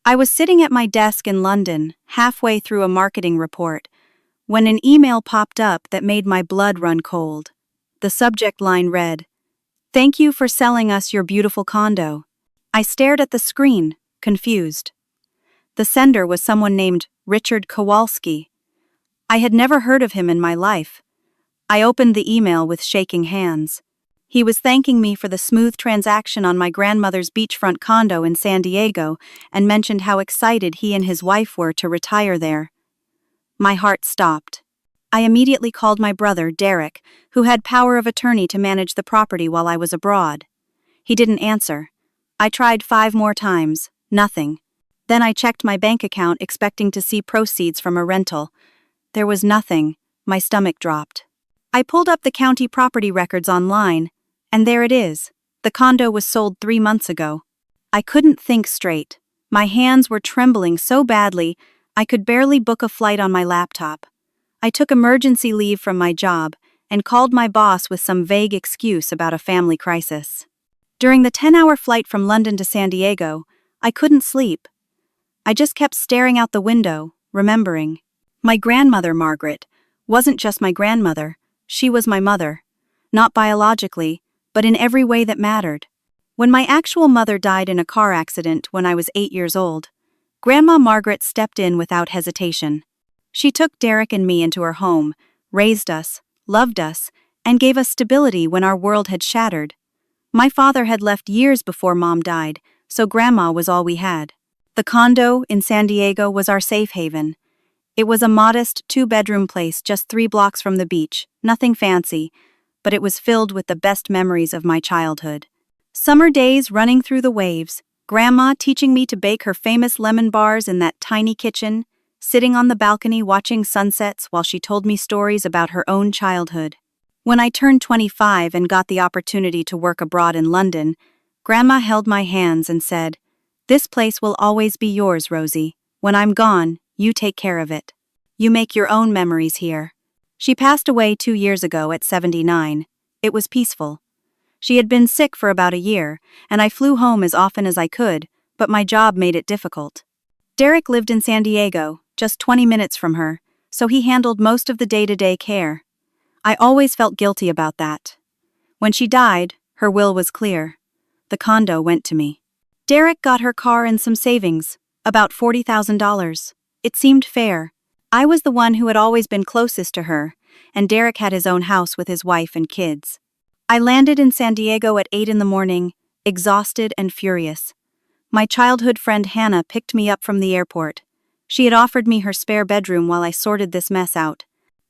I was sitting at my desk in London, halfway through a marketing report, when an email popped up that made my blood run cold. The subject line read, "Thank you for selling us your beautiful condo." I stared at the screen, confused. The sender was someone named Richard Kowalski. I had never heard of him in my life. I opened the email with shaking hands. He was thanking me for the smooth transaction on my grandmother's beachfront condo in San Diego and mentioned how excited he and his wife were to retire there. My heart stopped. I immediately called my brother, Derek, who had power of attorney to manage the property while I was abroad. He didn't answer. I tried 5 more times. Nothing. Then I checked my bank account expecting to see proceeds from a rental. There was nothing. My stomach dropped. I pulled up the county property records online, and there it is. The condo was sold 3 months ago. I couldn't think straight. My hands were trembling so badly, I could barely book a flight on my laptop. I took emergency leave from my job and called my boss with some vague excuse about a family crisis. During the 10-hour flight from London to San Diego, I couldn't sleep. I just kept staring out the window, remembering. My grandmother, Margaret, wasn't just my grandmother, she was my mother. Not biologically, but in every way that mattered. When my actual mother died in a car accident when I was 8 years old, Grandma Margaret stepped in without hesitation. She took Derek and me into her home, raised us, loved us, and gave us stability when our world had shattered. My father had left years before Mom died, so Grandma was all we had. The condo in San Diego was our safe haven. It was a modest 2-bedroom place just 3 blocks from the beach, nothing fancy, but it was filled with the best memories of my childhood. Summer days running through the waves, Grandma teaching me to bake her famous lemon bars in that tiny kitchen, sitting on the balcony watching sunsets while she told me stories about her own childhood. When I turned 25 and got the opportunity to work abroad in London, Grandma held my hands and said, "This place will always be yours, Rosie. When I'm gone, you take care of it. You make your own memories here." She passed away 2 years ago at 79. It was peaceful. She had been sick for about a year, and I flew home as often as I could, but my job made it difficult. Derek lived in San Diego, just 20 minutes from her, so he handled most of the day-to-day care. I always felt guilty about that. When she died, her will was clear. The condo went to me. Derek got her car and some savings, about $40,000. It seemed fair. I was the one who had always been closest to her, and Derek had his own house with his wife and kids. I landed in San Diego at 8 in the morning, exhausted and furious. My childhood friend Hannah picked me up from the airport. She had offered me her spare bedroom while I sorted this mess out.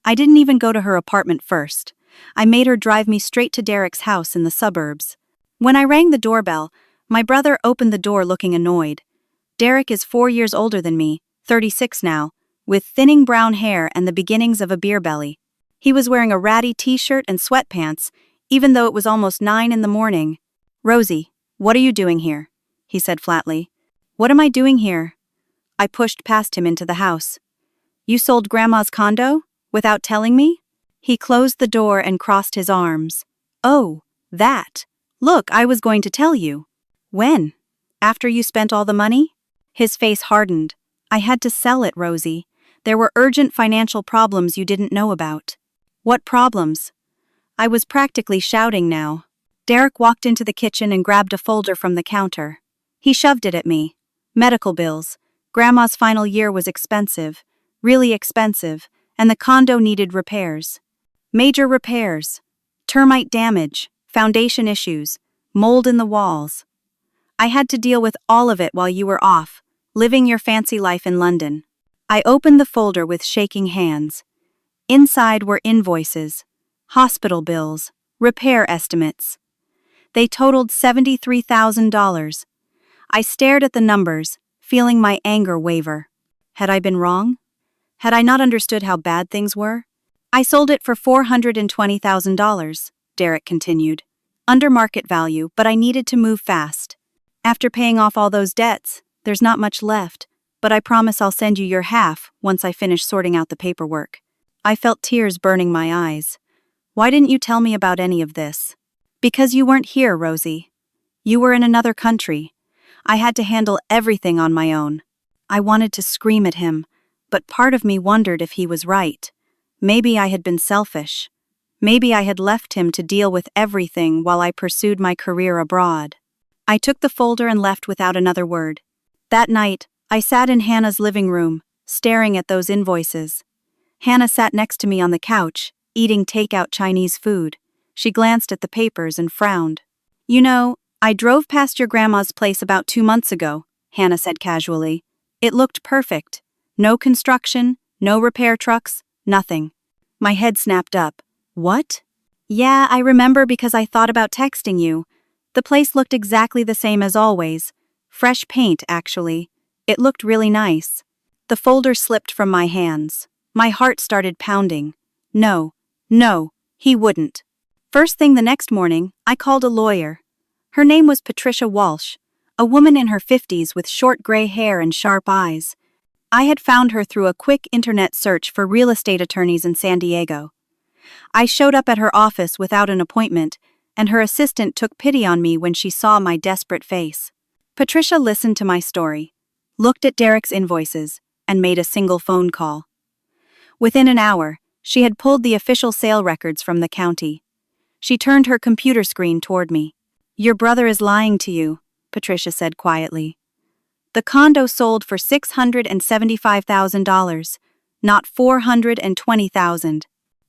I didn't even go to her apartment first. I made her drive me straight to Derek's house in the suburbs. When I rang the doorbell, my brother opened the door looking annoyed. Derek is 4 years older than me, 36 now, with thinning brown hair and the beginnings of a beer belly. He was wearing a ratty t-shirt and sweatpants, even though it was almost 9 in the morning. "Rosie, what are you doing here?" he said flatly. "What am I doing here?" I pushed past him into the house. "You sold Grandma's condo? Without telling me?" He closed the door and crossed his arms. "Oh, that. Look, I was going to tell you." "When? After you spent all the money?" His face hardened. "I had to sell it, Rosie. There were urgent financial problems you didn't know about." "What problems?" I was practically shouting now. Derek walked into the kitchen and grabbed a folder from the counter. He shoved it at me. Medical bills. Grandma's final year was expensive, really expensive, and the condo needed repairs. Major repairs. Termite damage, foundation issues, mold in the walls. I had to deal with all of it while you were off, living your fancy life in London. I opened the folder with shaking hands. Inside were invoices, hospital bills, repair estimates. They totaled $73,000. I stared at the numbers, feeling my anger waver. Had I been wrong? Had I not understood how bad things were? "I sold it for $420,000, Derek continued. "Under market value, but I needed to move fast. After paying off all those debts, there's not much left, but I promise I'll send you your half once I finish sorting out the paperwork." I felt tears burning my eyes. "Why didn't you tell me about any of this?" "Because you weren't here, Rosie. You were in another country. I had to handle everything on my own. I wanted to scream at him, but part of me wondered if he was right. Maybe I had been selfish. Maybe I had left him to deal with everything while I pursued my career abroad. I took the folder and left without another word. That night, I sat in Hannah's living room, staring at those invoices. Hannah sat next to me on the couch, eating takeout Chinese food. She glanced at the papers and frowned. "You know, I drove past your grandma's place about 2 months ago," Hannah said casually. "It looked perfect. No construction, no repair trucks, nothing." My head snapped up. "What?" "Yeah, I remember because I thought about texting you. The place looked exactly the same as always. Fresh paint, actually. It looked really nice." The folder slipped from my hands. My heart started pounding. No, he wouldn't. First thing the next morning, I called a lawyer. Her name was Patricia Walsh, a woman in her 50s with short gray hair and sharp eyes. I had found her through a quick internet search for real estate attorneys in San Diego. I showed up at her office without an appointment, and her assistant took pity on me when she saw my desperate face. Patricia listened to my story, looked at Derek's invoices, and made a single phone call. Within an hour, she had pulled the official sale records from the county. She turned her computer screen toward me. "Your brother is lying to you," Patricia said quietly. "The condo sold for $675,000, not $420,000.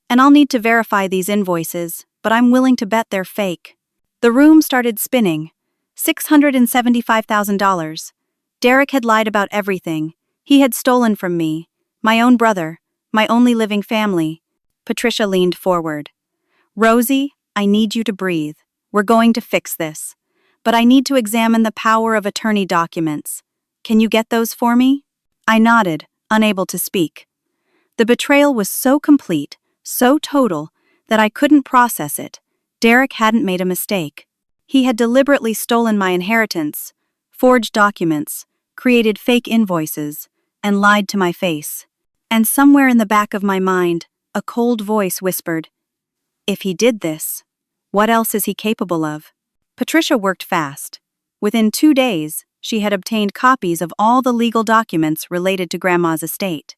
And I'll need to verify these invoices, but I'm willing to bet they're fake." The room started spinning. $675,000. Derek had lied about everything. He had stolen from me, my own brother, my only living family. Patricia leaned forward. "Rosie, I need you to breathe. We're going to fix this. But I need to examine the power of attorney documents. Can you get those for me?" I nodded, unable to speak. The betrayal was so complete, so total, that I couldn't process it. Derek hadn't made a mistake. He had deliberately stolen my inheritance, forged documents, created fake invoices, and lied to my face. And somewhere in the back of my mind, a cold voice whispered, "If he did this, what else is he capable of?" Patricia worked fast. Within 2 days, she had obtained copies of all the legal documents related to Grandma's estate.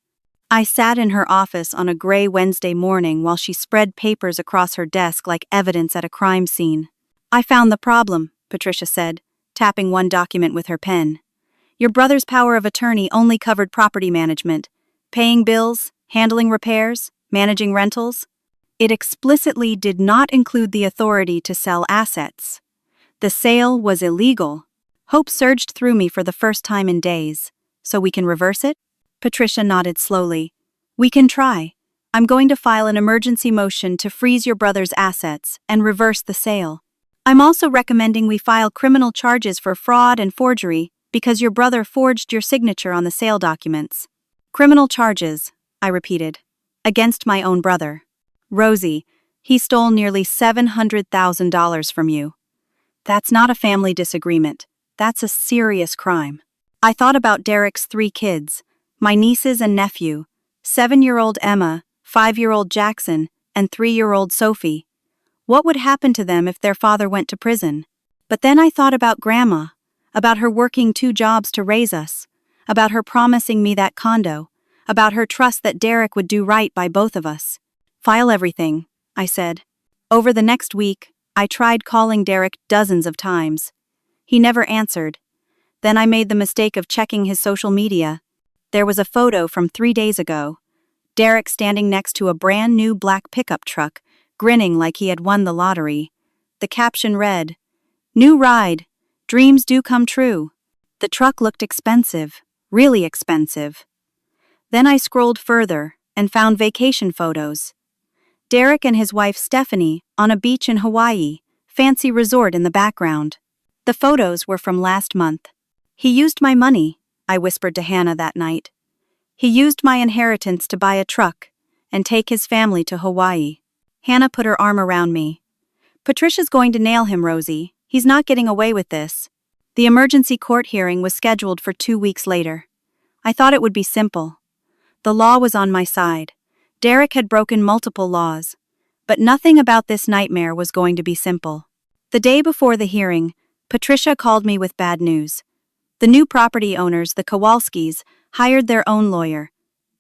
I sat in her office on a gray Wednesday morning while she spread papers across her desk like evidence at a crime scene. "I found the problem," Patricia said, tapping one document with her pen. "Your brother's power of attorney only covered property management, paying bills, handling repairs, managing rentals. It explicitly did not include the authority to sell assets. The sale was illegal." Hope surged through me for the first time in days. "So we can reverse it?" Patricia nodded slowly. "We can try. I'm going to file an emergency motion to freeze your brother's assets and reverse the sale. I'm also recommending we file criminal charges for fraud and forgery because your brother forged your signature on the sale documents." "Criminal charges," I repeated, "against my own brother. Rosie, he stole nearly $700,000 from you. That's not a family disagreement. That's a serious crime." I thought about Derek's 3 kids, my nieces and nephew, 7-year-old Emma, 5-year-old Jackson, and 3-year-old Sophie. What would happen to them if their father went to prison? But then I thought about Grandma, about her working 2 jobs to raise us, about her promising me that condo, about her trust that Derek would do right by both of us. "File everything," I said. Over the next week, I tried calling Derek dozens of times. He never answered. Then I made the mistake of checking his social media. There was a photo from 3 days ago. Derek standing next to a brand new black pickup truck, grinning like he had won the lottery. The caption read, "New ride. Dreams do come true." The truck looked expensive, really expensive. Then I scrolled further and found vacation photos. Derek and his wife Stephanie on a beach in Hawaii, fancy resort in the background. The photos were from last month. "He used my money," I whispered to Hannah that night. "He used my inheritance to buy a truck and take his family to Hawaii." Hannah put her arm around me. "Patricia's going to nail him, Rosie. He's not getting away with this." The emergency court hearing was scheduled for 2 weeks later. I thought it would be simple. The law was on my side. Derek had broken multiple laws. But nothing about this nightmare was going to be simple. The day before the hearing, Patricia called me with bad news. The new property owners, the Kowalskis, hired their own lawyer.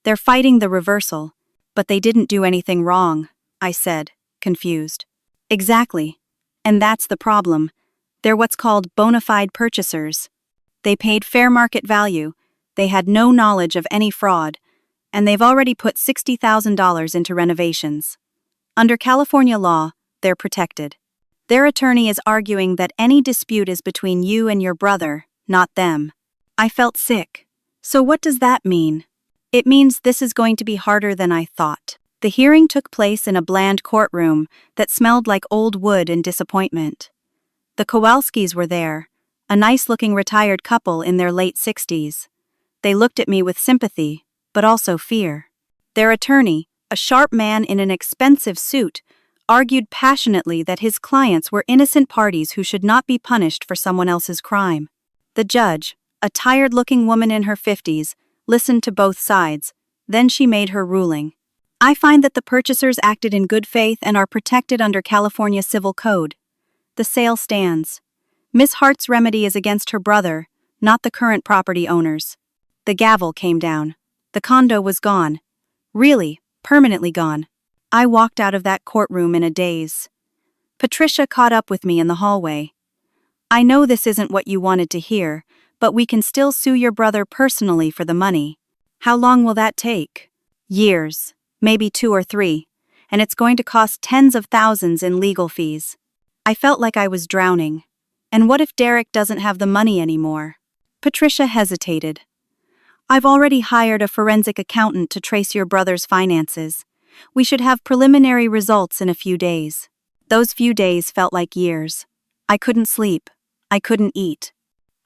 They're fighting the reversal, but they didn't do anything wrong, I said, confused. Exactly. And that's the problem. They're what's called bona fide purchasers. They paid fair market value, they had no knowledge of any fraud, and they've already put $60,000 into renovations. Under California law, they're protected. Their attorney is arguing that any dispute is between you and your brother, not them. I felt sick. So what does that mean? It means this is going to be harder than I thought. The hearing took place in a bland courtroom that smelled like old wood and disappointment. The Kowalskis were there, a nice-looking retired couple in their late 60s. They looked at me with sympathy, but also fear. Their attorney, a sharp man in an expensive suit, argued passionately that his clients were innocent parties who should not be punished for someone else's crime. The judge, a tired-looking woman in her 50s, listened to both sides. Then she made her ruling. I find that the purchasers acted in good faith and are protected under California Civil Code. The sale stands. Miss Hart's remedy is against her brother, not the current property owners. The gavel came down. The condo was gone. Really, permanently gone. I walked out of that courtroom in a daze. Patricia caught up with me in the hallway. I know this isn't what you wanted to hear, but we can still sue your brother personally for the money. How long will that take? Years, maybe 2 or 3, and it's going to cost tens of thousands in legal fees. I felt like I was drowning. And what if Derek doesn't have the money anymore? Patricia hesitated. I've already hired a forensic accountant to trace your brother's finances. We should have preliminary results in a few days. Those few days felt like years. I couldn't sleep. I couldn't eat.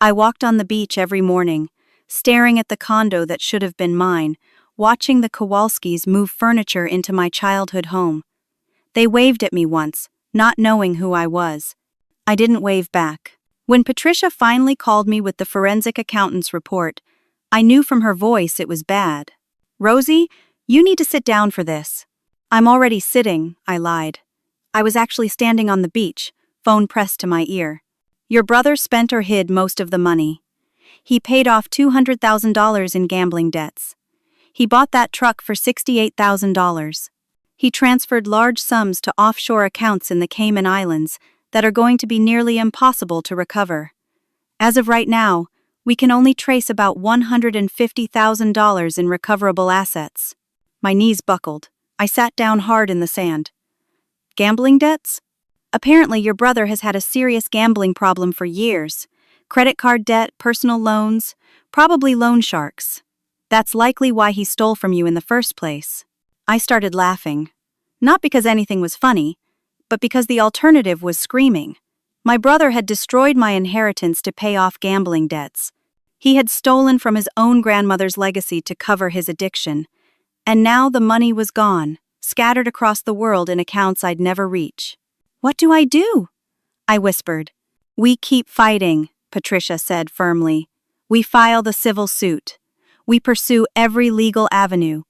I walked on the beach every morning, staring at the condo that should have been mine, watching the Kowalskis move furniture into my childhood home. They waved at me once, not knowing who I was. I didn't wave back. When Patricia finally called me with the forensic accountant's report, I knew from her voice it was bad. Rosie, you need to sit down for this. I'm already sitting, I lied. I was actually standing on the beach, phone pressed to my ear. Your brother spent or hid most of the money. He paid off $200,000 in gambling debts. He bought that truck for $68,000. He transferred large sums to offshore accounts in the Cayman Islands that are going to be nearly impossible to recover. As of right now, we can only trace about $150,000 in recoverable assets. My knees buckled. I sat down hard in the sand. Gambling debts? Apparently your brother has had a serious gambling problem for years. Credit card debt, personal loans, probably loan sharks. That's likely why he stole from you in the first place. I started laughing. Not because anything was funny, but because the alternative was screaming. My brother had destroyed my inheritance to pay off gambling debts. He had stolen from his own grandmother's legacy to cover his addiction. And now the money was gone, scattered across the world in accounts I'd never reach. What do I do? I whispered. We keep fighting, Patricia said firmly. We file the civil suit. We pursue every legal avenue.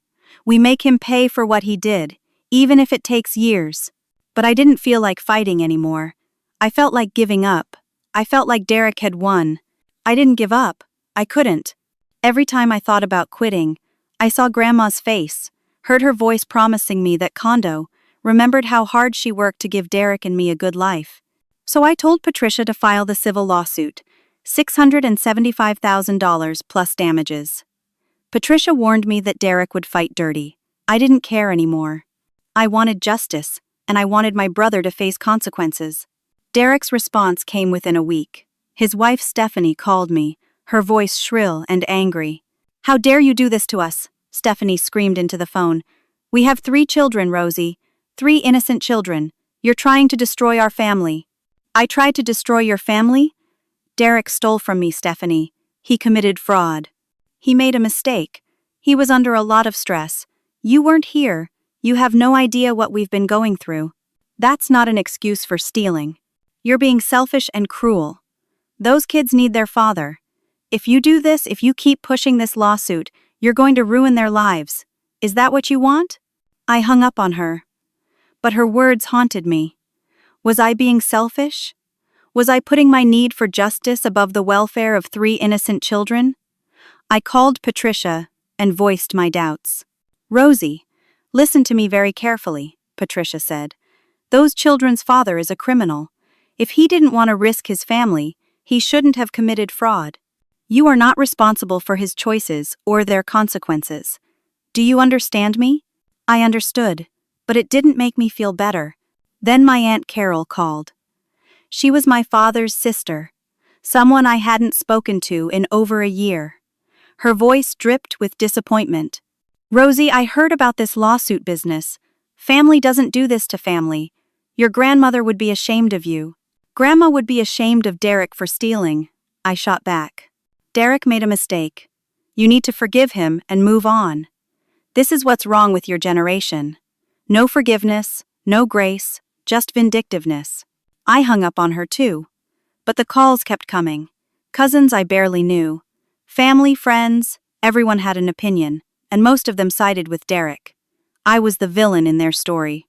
We make him pay for what he did, even if it takes years. But I didn't feel like fighting anymore. I felt like giving up. I felt like Derek had won. I didn't give up. I couldn't. Every time I thought about quitting, I saw Grandma's face, heard her voice promising me that Condo, remembered how hard she worked to give Derek and me a good life. So I told Patricia to file the civil lawsuit, $675,000 plus damages. Patricia warned me that Derek would fight dirty. I didn't care anymore. I wanted justice, and I wanted my brother to face consequences. Derek's response came within a week. His wife Stephanie called me, her voice shrill and angry. How dare you do this to us? Stephanie screamed into the phone. We have 3 children, Rosie. 3 innocent children. You're trying to destroy our family. I tried to destroy your family? Derek stole from me, Stephanie. He committed fraud. He made a mistake. He was under a lot of stress. You weren't here. You have no idea what we've been going through. That's not an excuse for stealing. You're being selfish and cruel. Those kids need their father. If you do this, if you keep pushing this lawsuit, you're going to ruin their lives. Is that what you want? I hung up on her. But her words haunted me. Was I being selfish? Was I putting my need for justice above the welfare of 3 innocent children? I called Patricia and voiced my doubts. "Rosie, listen to me very carefully," Patricia said. "Those children's father is a criminal. If he didn't want to risk his family, he shouldn't have committed fraud. You are not responsible for his choices or their consequences. Do you understand me?" I understood, but it didn't make me feel better. Then my Aunt Carol called. She was my father's sister, someone I hadn't spoken to in over a year. Her voice dripped with disappointment. "Rosie, I heard about this lawsuit business. Family doesn't do this to family. Your grandmother would be ashamed of you." "Grandma would be ashamed of Derek for stealing," I shot back. "Derek made a mistake. You need to forgive him and move on. This is what's wrong with your generation. No forgiveness, no grace, just vindictiveness." I hung up on her too. But the calls kept coming. Cousins I barely knew. Family, friends, everyone had an opinion, and most of them sided with Derek. I was the villain in their story.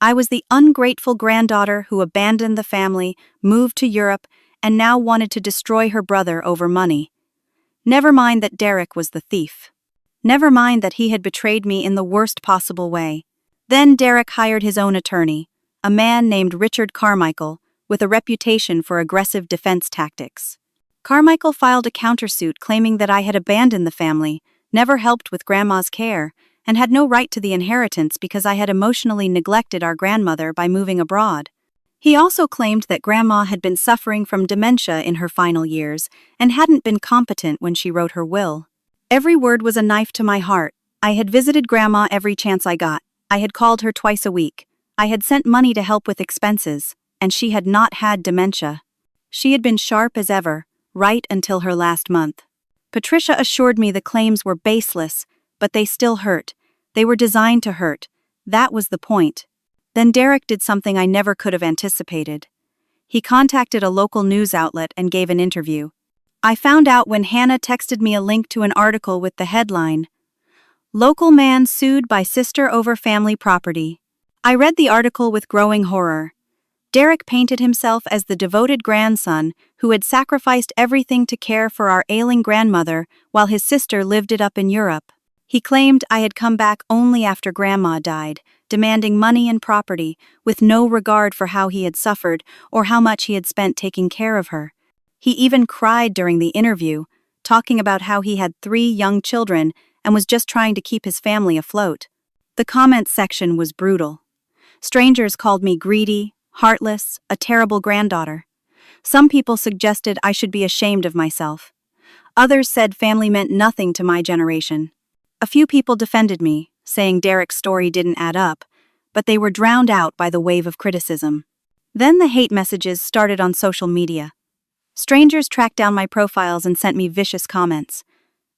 I was the ungrateful granddaughter who abandoned the family, moved to Europe, and now wanted to destroy her brother over money. Never mind that Derek was the thief. Never mind that he had betrayed me in the worst possible way. Then Derek hired his own attorney, a man named Richard Carmichael, with a reputation for aggressive defense tactics. Carmichael filed a countersuit claiming that I had abandoned the family, never helped with Grandma's care, and had no right to the inheritance because I had emotionally neglected our grandmother by moving abroad. He also claimed that Grandma had been suffering from dementia in her final years and hadn't been competent when she wrote her will. Every word was a knife to my heart. I had visited Grandma every chance I got. I had called her twice a week. I had sent money to help with expenses, and she had not had dementia. She had been sharp as ever, right until her last month. Patricia assured me the claims were baseless, but they still hurt. They were designed to hurt. That was the point. Then Derek did something I never could have anticipated. He contacted a local news outlet and gave an interview. I found out when Hannah texted me a link to an article with the headline, "Local Man Sued by Sister Over Family Property." I read the article with growing horror. Derek painted himself as the devoted grandson who had sacrificed everything to care for our ailing grandmother while his sister lived it up in Europe. He claimed I had come back only after Grandma died, demanding money and property, with no regard for how he had suffered or how much he had spent taking care of her. He even cried during the interview, talking about how he had 3 young children and was just trying to keep his family afloat. The comments section was brutal. Strangers called me greedy, heartless, a terrible granddaughter. Some people suggested I should be ashamed of myself. Others said family meant nothing to my generation. A few people defended me, saying Derek's story didn't add up, but they were drowned out by the wave of criticism. Then the hate messages started on social media. Strangers tracked down my profiles and sent me vicious comments.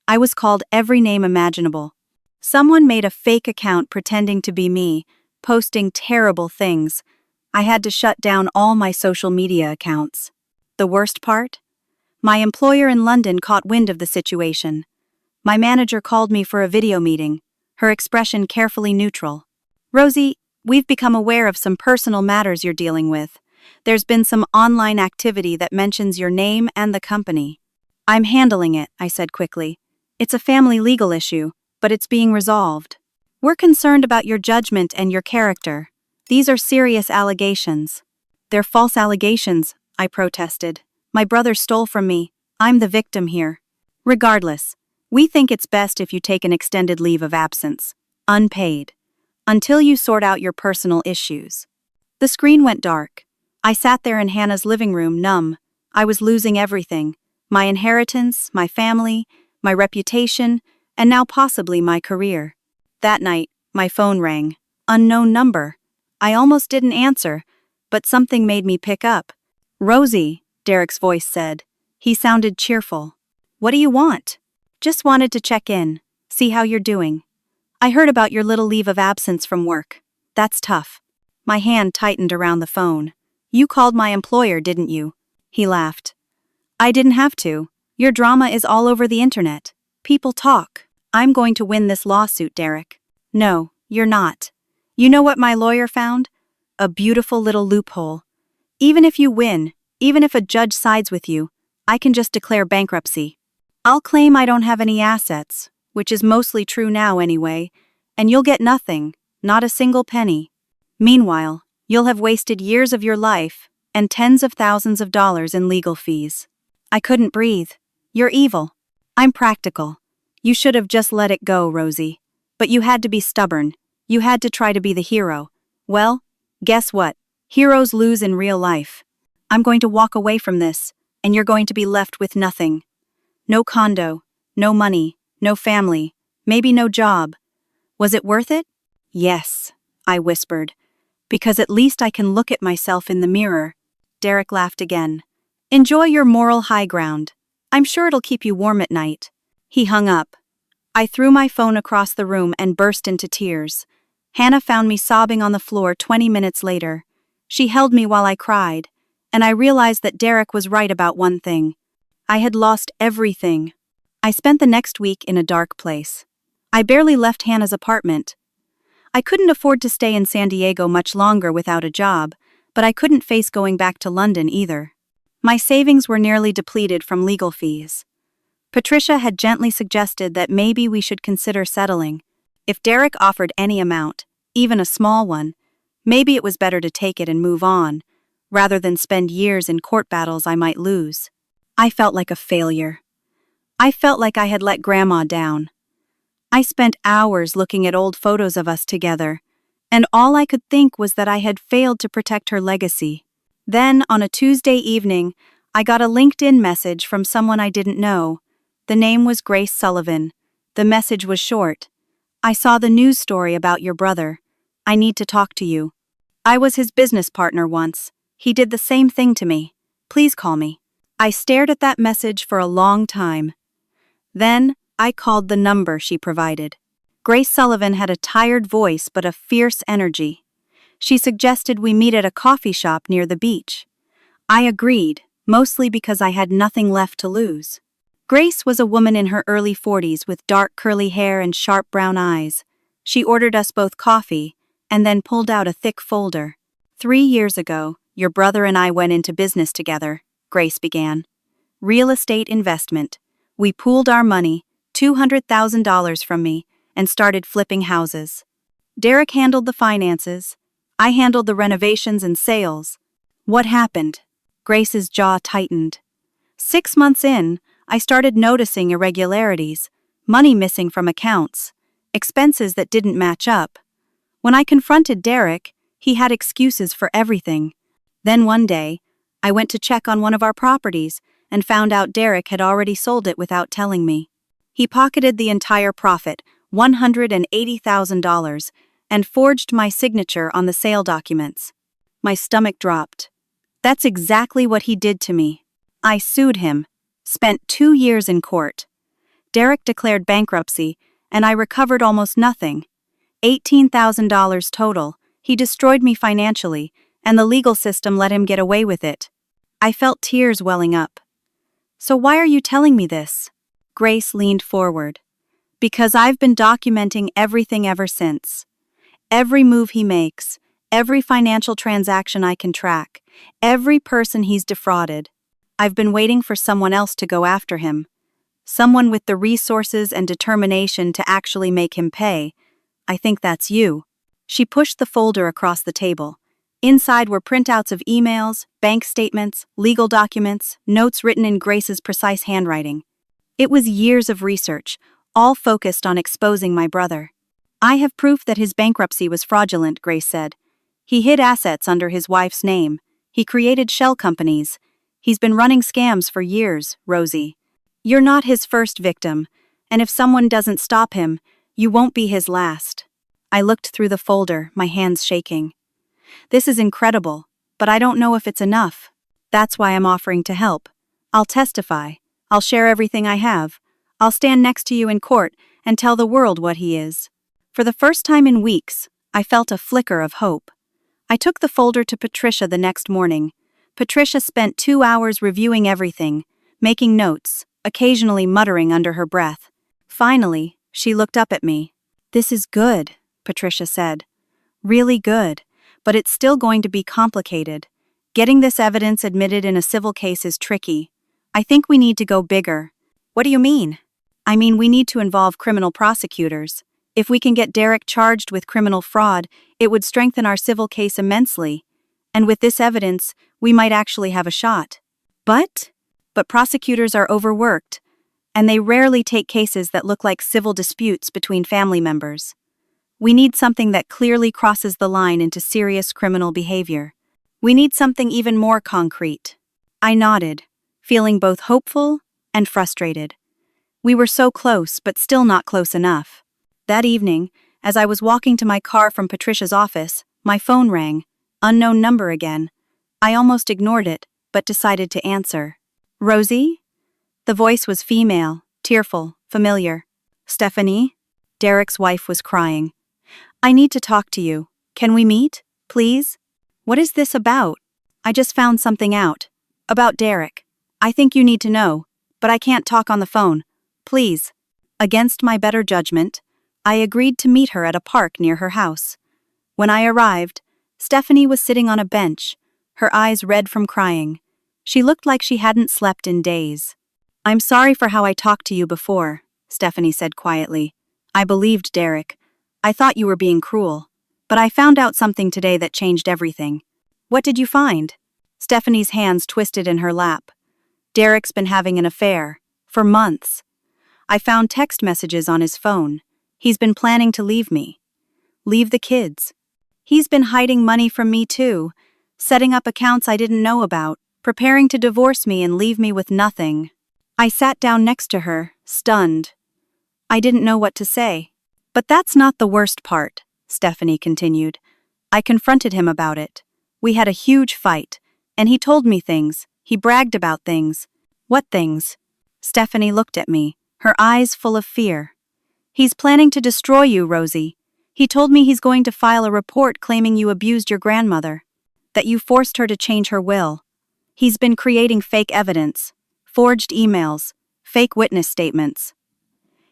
I was called every name imaginable. Someone made a fake account pretending to be me, posting terrible things. I had to shut down all my social media accounts. The worst part? My employer in London caught wind of the situation. My manager called me for a video meeting, her expression carefully neutral. "Rosie, we've become aware of some personal matters you're dealing with. There's been some online activity that mentions your name and the company." "I'm handling it," I said quickly. "It's a family legal issue, but it's being resolved. We're concerned about your judgment and your character. These are serious allegations." "They're false allegations," I protested. "My brother stole from me. I'm the victim here. Regardless, we think it's best if you take an extended leave of absence, unpaid, until you sort out your personal issues." The screen went dark. I sat there in Hannah's living room, numb. I was losing everything: my inheritance, my family, my reputation, and now possibly my career. That night, my phone rang. Unknown number. I almost didn't answer, but something made me pick up. "Rosie," Derek's voice said. He sounded cheerful. "What do you want?" "Just wanted to check in, see how you're doing. I heard about your little leave of absence from work. That's tough." My hand tightened around the phone. "You called my employer, didn't you?" He laughed. "I didn't have to. Your drama is all over the internet. People talk. I'm going to win this lawsuit, Derek." "No, you're not. You know what my lawyer found? A beautiful little loophole. Even if you win, even if a judge sides with you, I can just declare bankruptcy." I'll claim I don't have any assets, which is mostly true now anyway, and you'll get nothing, not a single penny. Meanwhile, you'll have wasted years of your life and tens of thousands of dollars in legal fees. I couldn't breathe. You're evil. I'm practical. You should have just let it go, Rosie. But you had to be stubborn. You had to try to be the hero. Well, guess what? Heroes lose in real life. I'm going to walk away from this, and you're going to be left with nothing. No condo, no money, no family, maybe no job. Was it worth it? Yes, I whispered, because at least I can look at myself in the mirror. Derek laughed again. Enjoy your moral high ground. I'm sure it'll keep you warm at night. He hung up. I threw my phone across the room and burst into tears. Hannah found me sobbing on the floor 20 minutes later. She held me while I cried, and I realized that Derek was right about one thing. I had lost everything. I spent the next week in a dark place. I barely left Hannah's apartment. I couldn't afford to stay in San Diego much longer without a job, but I couldn't face going back to London either. My savings were nearly depleted from legal fees. Patricia had gently suggested that maybe we should consider settling. If Derek offered any amount, even a small one, maybe it was better to take it and move on, rather than spend years in court battles I might lose. I felt like a failure. I felt like I had let Grandma down. I spent hours looking at old photos of us together, and all I could think was that I had failed to protect her legacy. Then, on a Tuesday evening, I got a LinkedIn message from someone I didn't know. The name was Grace Sullivan. The message was short. I saw the news story about your brother. I need to talk to you. I was his business partner once. He did the same thing to me. Please call me. I stared at that message for a long time. Then, I called the number she provided. Grace Sullivan had a tired voice but a fierce energy. She suggested we meet at a coffee shop near the beach. I agreed, mostly because I had nothing left to lose. Grace was a woman in her early 40s with dark curly hair and sharp brown eyes. She ordered us both coffee, and then pulled out a thick folder. 3 years ago, your brother and I went into business together, Grace began. Real estate investment. We pooled our money, $200,000 from me, and started flipping houses. Derek handled the finances. I handled the renovations and sales. What happened? Grace's jaw tightened. 6 months in, I started noticing irregularities, money missing from accounts, expenses that didn't match up. When I confronted Derek, he had excuses for everything. Then one day, I went to check on one of our properties and found out Derek had already sold it without telling me. He pocketed the entire profit, $180,000, and forged my signature on the sale documents. My stomach dropped. That's exactly what he did to me. I sued him, spent 2 years in court. Derek declared bankruptcy, and I recovered almost nothing. $18,000 total. He destroyed me financially, and the legal system let him get away with it. I felt tears welling up. So why are you telling me this? Grace leaned forward. Because I've been documenting everything ever since. Every move he makes, every financial transaction I can track, every person he's defrauded. I've been waiting for someone else to go after him. Someone with the resources and determination to actually make him pay. I think that's you. She pushed the folder across the table. Inside were printouts of emails, bank statements, legal documents, notes written in Grace's precise handwriting. It was years of research, all focused on exposing my brother. I have proof that his bankruptcy was fraudulent, Grace said. He hid assets under his wife's name. He created shell companies. He's been running scams for years, Rosie. You're not his first victim, and if someone doesn't stop him, you won't be his last. I looked through the folder, my hands shaking. This is incredible, but I don't know if it's enough. That's why I'm offering to help. I'll testify. I'll share everything I have. I'll stand next to you in court and tell the world what he is. For the first time in weeks, I felt a flicker of hope. I took the folder to Patricia the next morning. Patricia spent 2 hours reviewing everything, making notes, occasionally muttering under her breath. Finally, she looked up at me. This is good, Patricia said. Really good. But it's still going to be complicated. Getting this evidence admitted in a civil case is tricky. I think we need to go bigger. What do you mean? I mean, we need to involve criminal prosecutors. If we can get Derek charged with criminal fraud, it would strengthen our civil case immensely. And with this evidence, we might actually have a shot. But prosecutors are overworked, and they rarely take cases that look like civil disputes between family members. We need something that clearly crosses the line into serious criminal behavior. We need something even more concrete. I nodded, feeling both hopeful and frustrated. We were so close, but still not close enough. That evening, as I was walking to my car from Patricia's office, my phone rang, unknown number again. I almost ignored it, but decided to answer. Rosie? The voice was female, tearful, familiar. Stephanie? Derek's wife was crying. I need to talk to you. Can we meet, please? What is this about? I just found something out. About Derek. I think you need to know, but I can't talk on the phone. Please. Against my better judgment, I agreed to meet her at a park near her house. When I arrived, Stephanie was sitting on a bench, her eyes red from crying. She looked like she hadn't slept in days. I'm sorry for how I talked to you before, Stephanie said quietly. I believed Derek. I thought you were being cruel. But I found out something today that changed everything. What did you find? Stephanie's hands twisted in her lap. Derek's been having an affair. For months. I found text messages on his phone. He's been planning to leave me. Leave the kids. He's been hiding money from me too, setting up accounts I didn't know about, preparing to divorce me and leave me with nothing. I sat down next to her, stunned. I didn't know what to say. But that's not the worst part, Stephanie continued. I confronted him about it. We had a huge fight, and he told me things. He bragged about things. What things? Stephanie looked at me, her eyes full of fear. He's planning to destroy you, Rosie. He told me he's going to file a report claiming you abused your grandmother, that you forced her to change her will. He's been creating fake evidence, forged emails, fake witness statements.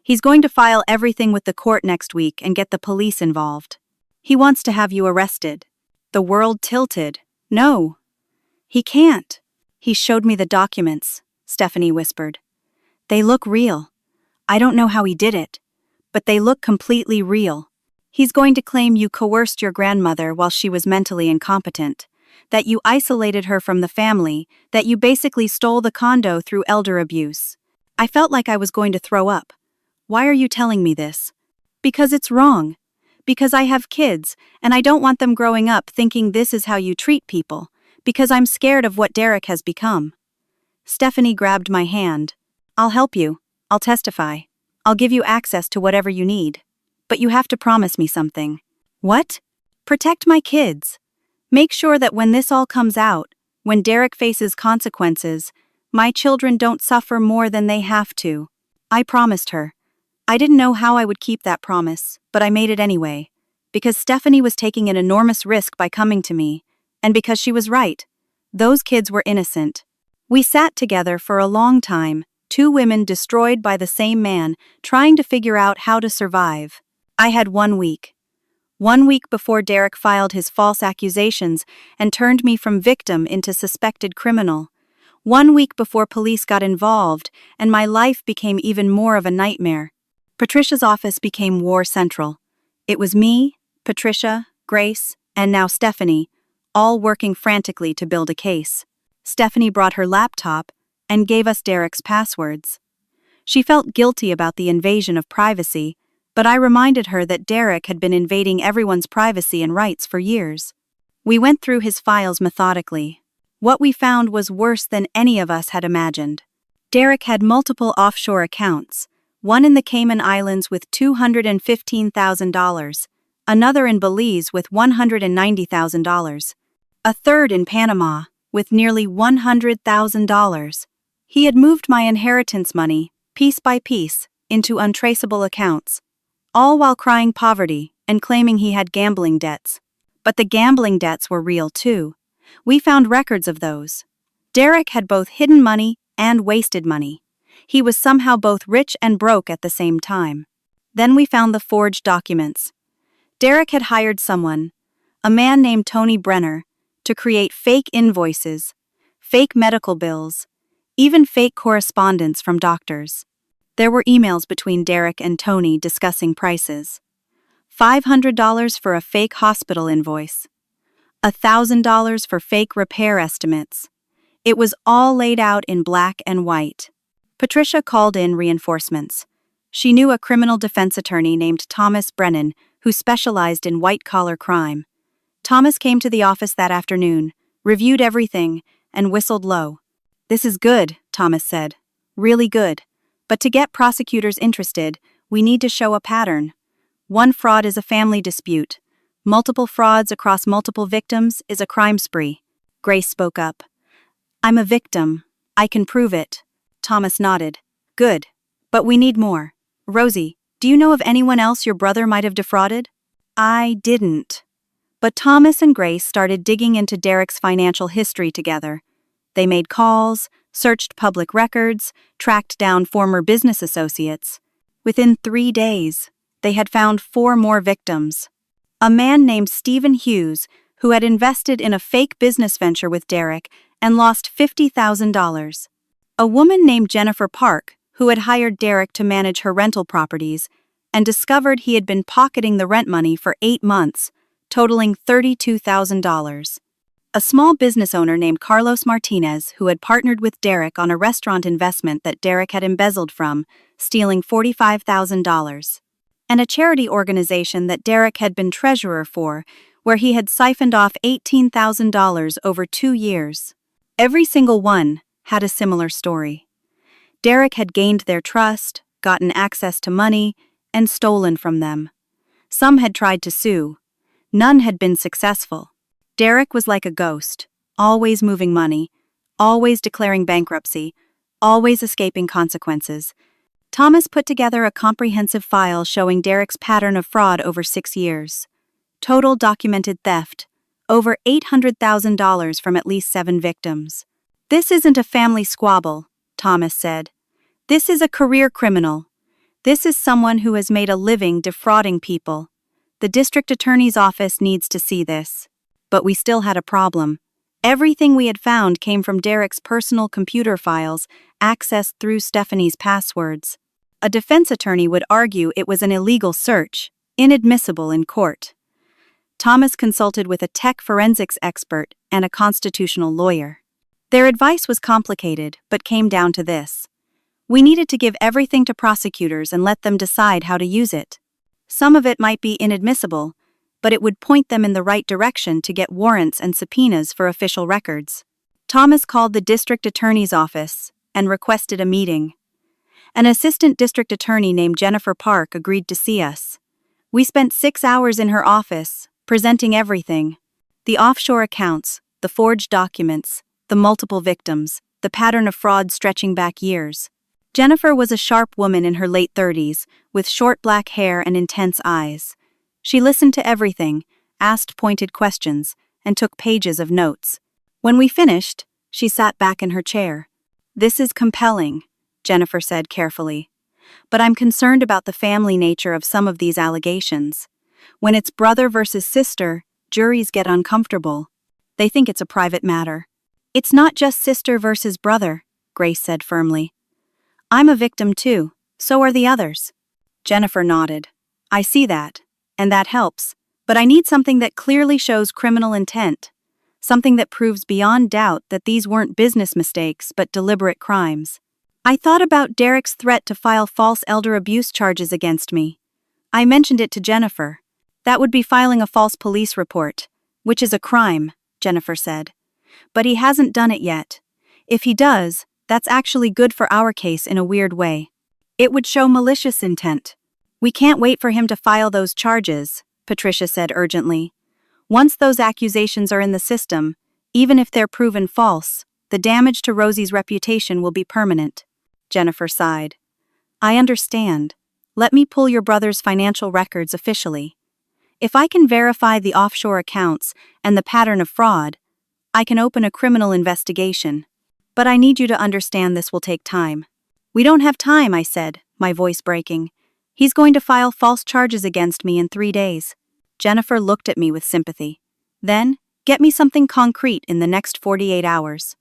He's going to file everything with the court next week and get the police involved. He wants to have you arrested. The world tilted. No. He can't. He showed me the documents, Stephanie whispered. They look real. I don't know how he did it, but they look completely real. He's going to claim you coerced your grandmother while she was mentally incompetent, that you isolated her from the family, that you basically stole the condo through elder abuse. I felt like I was going to throw up. Why are you telling me this? Because it's wrong. Because I have kids, and I don't want them growing up thinking this is how you treat people, because I'm scared of what Derek has become. Stephanie grabbed my hand. I'll help you. I'll testify. I'll give you access to whatever you need. But you have to promise me something. What? Protect my kids. Make sure that when this all comes out, when Derek faces consequences, my children don't suffer more than they have to. I promised her. I didn't know how I would keep that promise, but I made it anyway. Because Stephanie was taking an enormous risk by coming to me, and because she was right. Those kids were innocent. We sat together for a long time, two women destroyed by the same man, trying to figure out how to survive. I had 1 week. 1 week before Derek filed his false accusations and turned me from victim into suspected criminal. 1 week before police got involved and my life became even more of a nightmare. Patricia's office became war central. It was me, Patricia, Grace, and now Stephanie, all working frantically to build a case. Stephanie brought her laptop and gave us Derek's passwords. She felt guilty about the invasion of privacy, but I reminded her that Derek had been invading everyone's privacy and rights for years. We went through his files methodically. What we found was worse than any of us had imagined. Derek had multiple offshore accounts, one in the Cayman Islands with $215,000, another in Belize with $190,000, a third in Panama with nearly $100,000. He had moved my inheritance money, piece by piece, into untraceable accounts, all while crying poverty and claiming he had gambling debts. But the gambling debts were real too. We found records of those. Derek had both hidden money and wasted money. He was somehow both rich and broke at the same time. Then we found the forged documents. Derek had hired someone, a man named Tony Brenner, to create fake invoices, fake medical bills, even fake correspondence from doctors. There were emails between Derek and Tony discussing prices. $500 for a fake hospital invoice. $1,000 for fake repair estimates. It was all laid out in black and white. Patricia called in reinforcements. She knew a criminal defense attorney named Thomas Brennan who specialized in white-collar crime. Thomas came to the office that afternoon, reviewed everything, and whistled low. "This is good," Thomas said. "Really good. But to get prosecutors interested, we need to show a pattern. One fraud is a family dispute. Multiple frauds across multiple victims is a crime spree." Grace spoke up. "I'm a victim. I can prove it." Thomas nodded. "Good. But we need more. Rosie, do you know of anyone else your brother might have defrauded?" "I didn't." But Thomas and Grace started digging into Derek's financial history together. They made calls, searched public records, tracked down former business associates. Within 3 days, they had found 4 more victims. A man named Stephen Hughes, who had invested in a fake business venture with Derek and lost $50,000. A woman named Jennifer Park, who had hired Derek to manage her rental properties, and discovered he had been pocketing the rent money for 8 months, totaling $32,000. A small business owner named Carlos Martinez, who had partnered with Derek on a restaurant investment that Derek had embezzled from, stealing $45,000. And a charity organization that Derek had been treasurer for, where he had siphoned off $18,000 over 2 years. Every single one had a similar story. Derek had gained their trust, gotten access to money, and stolen from them. Some had tried to sue. None had been successful. Derek was like a ghost, always moving money, always declaring bankruptcy, always escaping consequences. Thomas put together a comprehensive file showing Derek's pattern of fraud over 6 years. Total documented theft, over $800,000 from at least 7 victims. "This isn't a family squabble," Thomas said. "This is a career criminal. This is someone who has made a living defrauding people. The district attorney's office needs to see this." But we still had a problem. Everything we had found came from Derek's personal computer files, accessed through Stephanie's passwords. A defense attorney would argue it was an illegal search, inadmissible in court. Thomas consulted with a tech forensics expert and a constitutional lawyer. Their advice was complicated, but came down to this. We needed to give everything to prosecutors and let them decide how to use it. Some of it might be inadmissible, but it would point them in the right direction to get warrants and subpoenas for official records. Thomas called the district attorney's office and requested a meeting. An assistant district attorney named Jennifer Park agreed to see us. We spent 6 hours in her office, presenting everything: the offshore accounts, the forged documents, the multiple victims, the pattern of fraud stretching back years. Jennifer was a sharp woman in her late 30s, with short black hair and intense eyes. She listened to everything, asked pointed questions, and took pages of notes. When we finished, she sat back in her chair. "This is compelling," Jennifer said carefully. "But I'm concerned about the family nature of some of these allegations. When it's brother versus sister, juries get uncomfortable. They think it's a private matter." "It's not just sister versus brother," Grace said firmly. "I'm a victim too, so are the others." Jennifer nodded. "I see that. And that helps, but I need something that clearly shows criminal intent. Something that proves beyond doubt that these weren't business mistakes but deliberate crimes." I thought about Derek's threat to file false elder abuse charges against me. I mentioned it to Jennifer. "That would be filing a false police report, which is a crime," Jennifer said. "But he hasn't done it yet. If he does, that's actually good for our case in a weird way. It would show malicious intent." "We can't wait for him to file those charges," Patricia said urgently. "Once those accusations are in the system, even if they're proven false, the damage to Rosie's reputation will be permanent." Jennifer sighed. "I understand. Let me pull your brother's financial records officially. If I can verify the offshore accounts and the pattern of fraud, I can open a criminal investigation. But I need you to understand this will take time." "We don't have time," I said, my voice breaking. "He's going to file false charges against me in 3 days." Jennifer looked at me with sympathy. "Then, get me something concrete in the next 48 hours.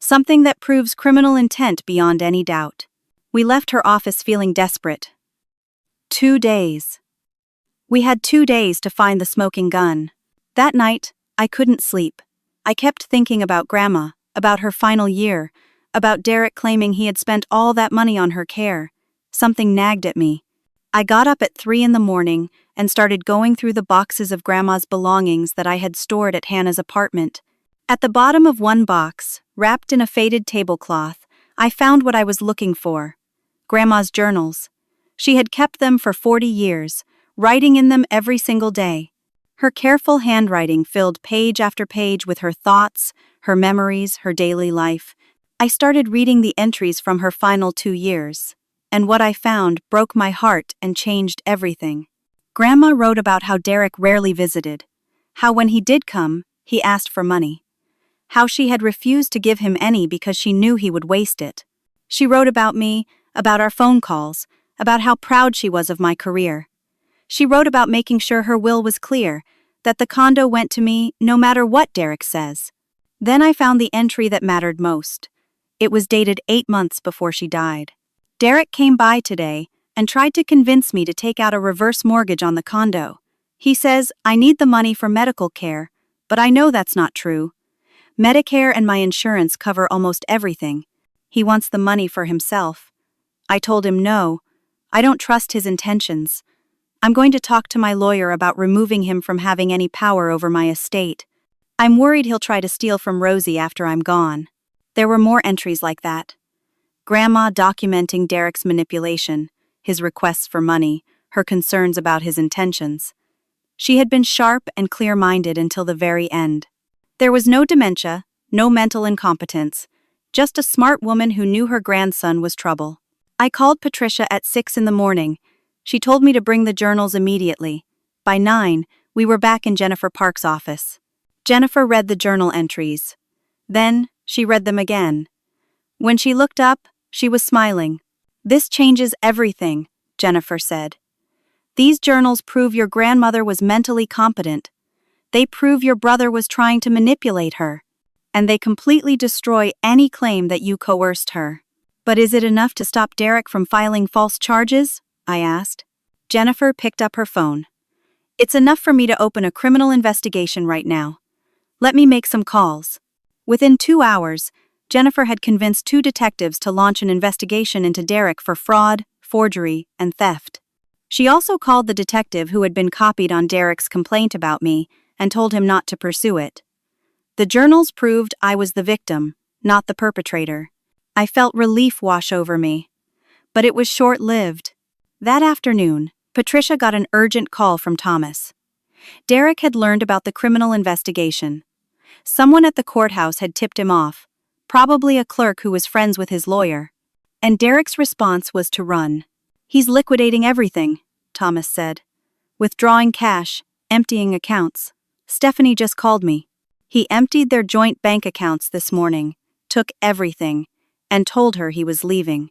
something that proves criminal intent beyond any doubt. We left her office feeling desperate. 2 days. We had 2 days to find the smoking gun. That night, I couldn't sleep. I kept thinking about Grandma, about her final year, about Derek claiming he had spent all that money on her care. Something nagged at me. I got up at 3 in the morning and started going through the boxes of Grandma's belongings that I had stored at Hannah's apartment. At the bottom of one box, wrapped in a faded tablecloth, I found what I was looking for. Grandma's journals. She had kept them for 40 years, writing in them every single day. Her careful handwriting filled page after page with her thoughts, her memories, her daily life. I started reading the entries from her final 2 years, and what I found broke my heart and changed everything. Grandma wrote about how Derek rarely visited, how when he did come, he asked for money, how she had refused to give him any because she knew he would waste it. She wrote about me, about our phone calls, about how proud she was of my career. She wrote about making sure her will was clear, that the condo went to me no matter what Derek says. Then I found the entry that mattered most. It was dated 8 months before she died. Derek came by today and tried to convince me to take out a reverse mortgage on the condo. He says, I need the money for medical care, but I know that's not true. Medicare and my insurance cover almost everything. He wants the money for himself. I told him no, I don't trust his intentions. I'm going to talk to my lawyer about removing him from having any power over my estate. I'm worried he'll try to steal from Rosie after I'm gone. There were more entries like that. Grandma documenting Derek's manipulation, his requests for money, her concerns about his intentions. She had been sharp and clear-minded until the very end. There was no dementia, no mental incompetence, just a smart woman who knew her grandson was trouble. I called Patricia at 6 in the morning. She told me to bring the journals immediately. By 9, we were back in Jennifer Park's office. Jennifer read the journal entries. Then, she read them again. When she looked up, she was smiling. This changes everything, Jennifer said. These journals prove your grandmother was mentally competent. They prove your brother was trying to manipulate her. And they completely destroy any claim that you coerced her. But is it enough to stop Derek from filing false charges? I asked. Jennifer picked up her phone. It's enough for me to open a criminal investigation right now. Let me make some calls. Within 2 hours, Jennifer had convinced 2 detectives to launch an investigation into Derek for fraud, forgery, and theft. She also called the detective who had been copied on Derek's complaint about me and told him not to pursue it. The journals proved I was the victim, not the perpetrator. I felt relief wash over me. But it was short-lived. That afternoon, Patricia got an urgent call from Thomas. Derek had learned about the criminal investigation. Someone at the courthouse had tipped him off, probably a clerk who was friends with his lawyer. And Derek's response was to run. He's liquidating everything, Thomas said. Withdrawing cash, emptying accounts. Stephanie just called me. He emptied their joint bank accounts this morning, took everything, and told her he was leaving.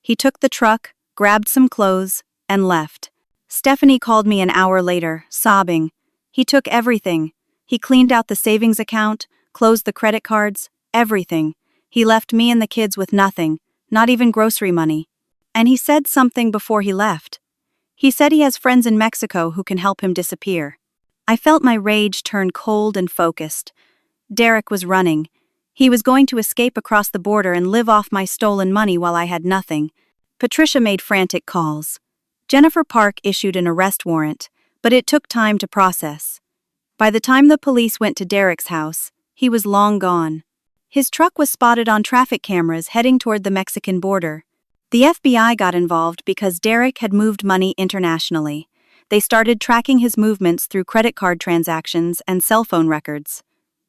He took the truck, grabbed some clothes, and left. Stephanie called me an hour later, sobbing. He took everything. He cleaned out the savings account, closed the credit cards, everything. He left me and the kids with nothing, not even grocery money. And he said something before he left. He said he has friends in Mexico who can help him disappear. I felt my rage turn cold and focused. Derek was running. He was going to escape across the border and live off my stolen money while I had nothing. Patricia made frantic calls. Jennifer Park issued an arrest warrant, but it took time to process. By the time the police went to Derek's house, he was long gone. His truck was spotted on traffic cameras heading toward the Mexican border. The FBI got involved because Derek had moved money internationally. They started tracking his movements through credit card transactions and cell phone records.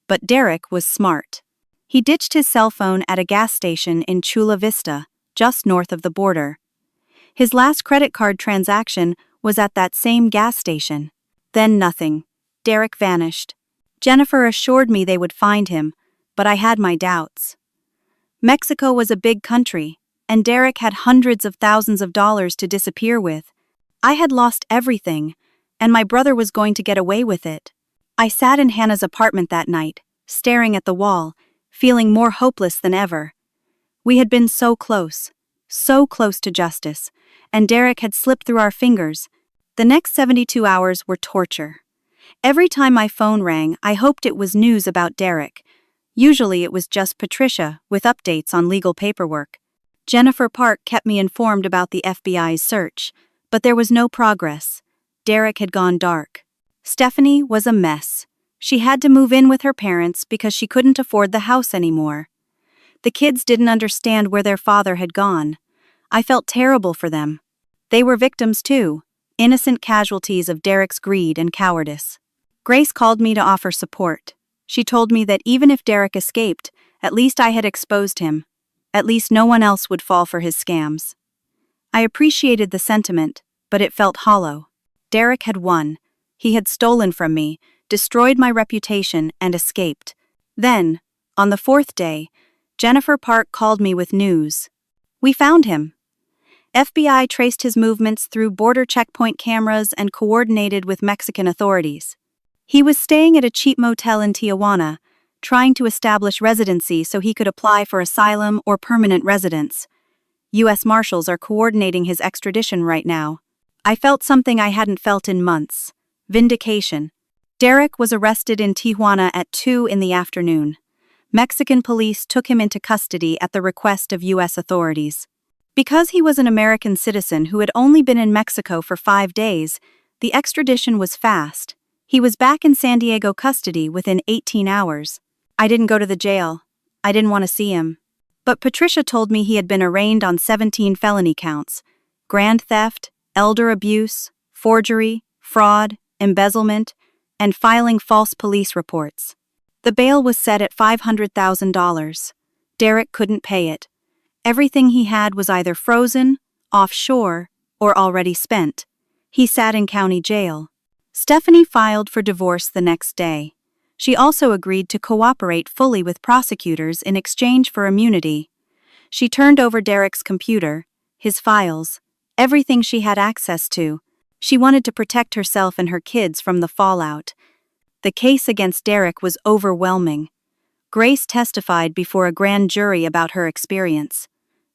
But Derek was smart. He ditched his cell phone at a gas station in Chula Vista, just north of the border. His last credit card transaction was at that same gas station. Then nothing. Derek vanished. Jennifer assured me they would find him, but I had my doubts. Mexico was a big country, and Derek had hundreds of thousands of dollars to disappear with. I had lost everything, and my brother was going to get away with it. I sat in Hannah's apartment that night, staring at the wall, feeling more hopeless than ever. We had been so close to justice, and Derek had slipped through our fingers. The next 72 hours were torture. Every time my phone rang, I hoped it was news about Derek. Usually it was just Patricia, with updates on legal paperwork. Jennifer Park kept me informed about the FBI's search, but there was no progress. Derek had gone dark. Stephanie was a mess. She had to move in with her parents because she couldn't afford the house anymore. The kids didn't understand where their father had gone. I felt terrible for them. They were victims too, innocent casualties of Derek's greed and cowardice. Grace called me to offer support. She told me that even if Derek escaped, at least I had exposed him. At least no one else would fall for his scams. I appreciated the sentiment, but it felt hollow. Derek had won. He had stolen from me, destroyed my reputation, and escaped. Then, on the fourth day, Jennifer Park called me with news. We found him. FBI traced his movements through border checkpoint cameras and coordinated with Mexican authorities. He was staying at a cheap motel in Tijuana, trying to establish residency so he could apply for asylum or permanent residence. U.S. Marshals are coordinating his extradition right now. I felt something I hadn't felt in months. Vindication. Derek was arrested in Tijuana at 2 in the afternoon. Mexican police took him into custody at the request of U.S. authorities. Because he was an American citizen who had only been in Mexico for 5 days, the extradition was fast. He was back in San Diego custody within 18 hours. I didn't go to the jail. I didn't want to see him. But Patricia told me he had been arraigned on 17 felony counts: grand theft, elder abuse, forgery, fraud, embezzlement, and filing false police reports. The bail was set at $500,000. Derek couldn't pay it. Everything he had was either frozen, offshore, or already spent. He sat in county jail. Stephanie filed for divorce the next day. She also agreed to cooperate fully with prosecutors in exchange for immunity. She turned over Derek's computer, his files, everything she had access to. She wanted to protect herself and her kids from the fallout. The case against Derek was overwhelming. Grace testified before a grand jury about her experience.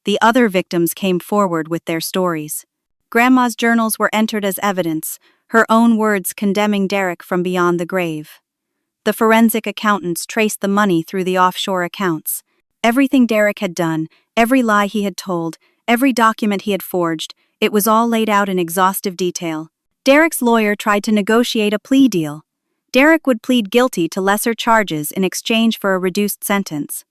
The other victims came forward with their stories. Grandma's journals were entered as evidence, her own words condemning Derek from beyond the grave. The forensic accountants traced the money through the offshore accounts. Everything Derek had done, every lie he had told, every document he had forged, it was all laid out in exhaustive detail. Derek's lawyer tried to negotiate a plea deal. Derek would plead guilty to lesser charges in exchange for a reduced sentence.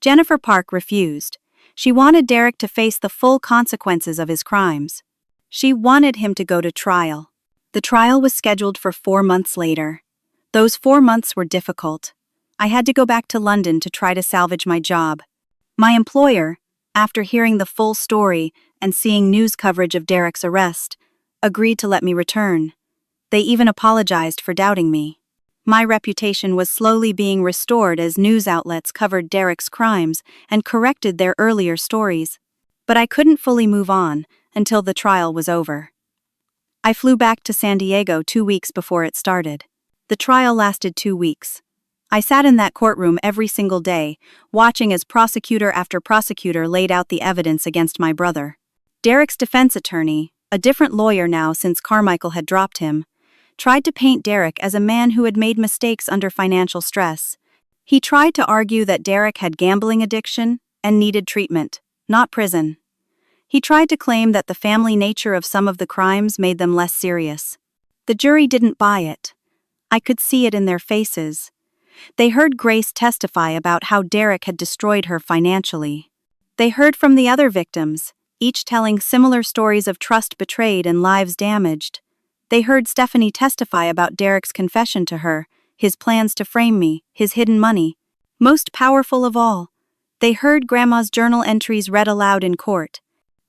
Jennifer Park refused. She wanted Derek to face the full consequences of his crimes. She wanted him to go to trial. The trial was scheduled for 4 months later. Those 4 months were difficult. I had to go back to London to try to salvage my job. My employer, after hearing the full story and seeing news coverage of Derek's arrest, agreed to let me return. They even apologized for doubting me. My reputation was slowly being restored as news outlets covered Derek's crimes and corrected their earlier stories. But I couldn't fully move on until the trial was over. I flew back to San Diego 2 weeks before it started. The trial lasted 2 weeks. I sat in that courtroom every single day, watching as prosecutor after prosecutor laid out the evidence against my brother. Derek's defense attorney, a different lawyer now since Carmichael had dropped him, tried to paint Derek as a man who had made mistakes under financial stress. He tried to argue that Derek had gambling addiction and needed treatment, not prison. He tried to claim that the family nature of some of the crimes made them less serious. The jury didn't buy it. I could see it in their faces. They heard Grace testify about how Derek had destroyed her financially. They heard from the other victims, each telling similar stories of trust betrayed and lives damaged. They heard Stephanie testify about Derek's confession to her, his plans to frame me, his hidden money. Most powerful of all, they heard Grandma's journal entries read aloud in court.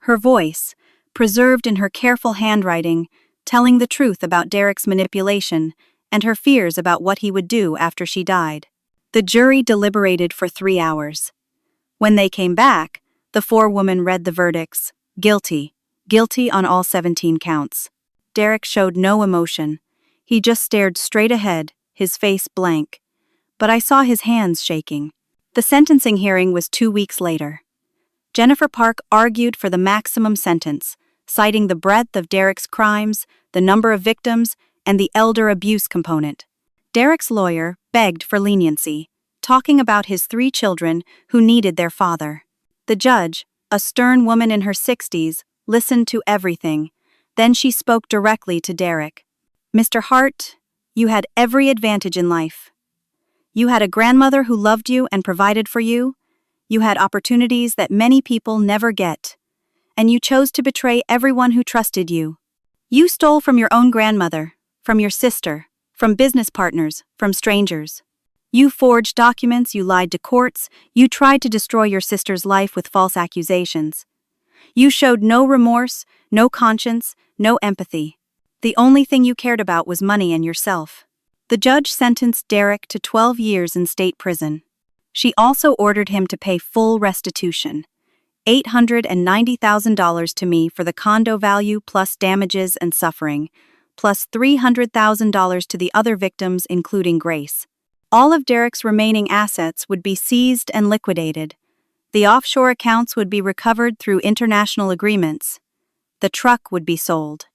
Her voice, preserved in her careful handwriting, telling the truth about Derek's manipulation and her fears about what he would do after she died. The jury deliberated for 3 hours. When they came back, the 4 women read the verdicts: guilty, guilty on all 17 counts. Derek showed no emotion. He just stared straight ahead, his face blank. But I saw his hands shaking. The sentencing hearing was 2 weeks later. Jennifer Park argued for the maximum sentence, citing the breadth of Derek's crimes, the number of victims, and the elder abuse component. Derek's lawyer begged for leniency, talking about his 3 children who needed their father. The judge, a stern woman in her 60s, listened to everything. Then she spoke directly to Derek. "Mr. Hart, you had every advantage in life. You had a grandmother who loved you and provided for you. You had opportunities that many people never get. And you chose to betray everyone who trusted you. You stole from your own grandmother, from your sister, from business partners, from strangers. You forged documents, you lied to courts, you tried to destroy your sister's life with false accusations. You showed no remorse, no conscience, no empathy. The only thing you cared about was money and yourself." The judge sentenced Derek to 12 years in state prison. She also ordered him to pay full restitution, $890,000 to me for the condo value plus damages and suffering, plus $300,000 to the other victims including Grace. All of Derek's remaining assets would be seized and liquidated. The offshore accounts would be recovered through international agreements. The truck would be sold.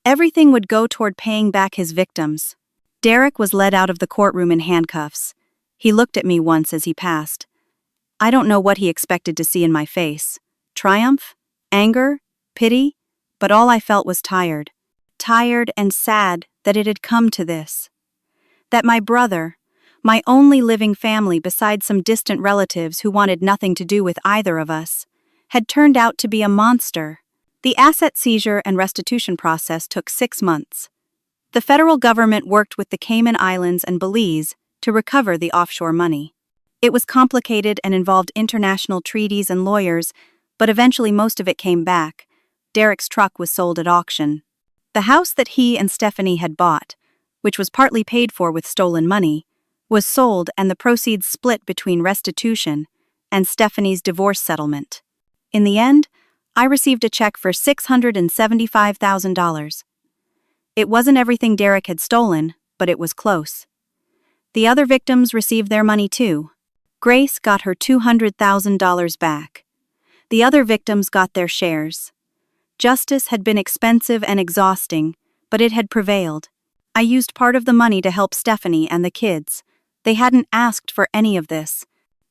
Everything would go toward paying back his victims. Derek was led out of the courtroom in handcuffs. He looked at me once as he passed. I don't know what he expected to see in my face. Triumph? Anger? Pity? But all I felt was tired. Tired and sad that it had come to this. That my brother, my only living family besides some distant relatives who wanted nothing to do with either of us, had turned out to be a monster. The asset seizure and restitution process took 6 months. The federal government worked with the Cayman Islands and Belize to recover the offshore money. It was complicated and involved international treaties and lawyers, but eventually most of it came back. Derek's truck was sold at auction. The house that he and Stephanie had bought, which was partly paid for with stolen money, was sold and the proceeds split between restitution and Stephanie's divorce settlement. In the end, I received a check for $675,000. It wasn't everything Derek had stolen, but it was close. The other victims received their money too. Grace got her $200,000 back. The other victims got their shares. Justice had been expensive and exhausting, but it had prevailed. I used part of the money to help Stephanie and the kids. They hadn't asked for any of this.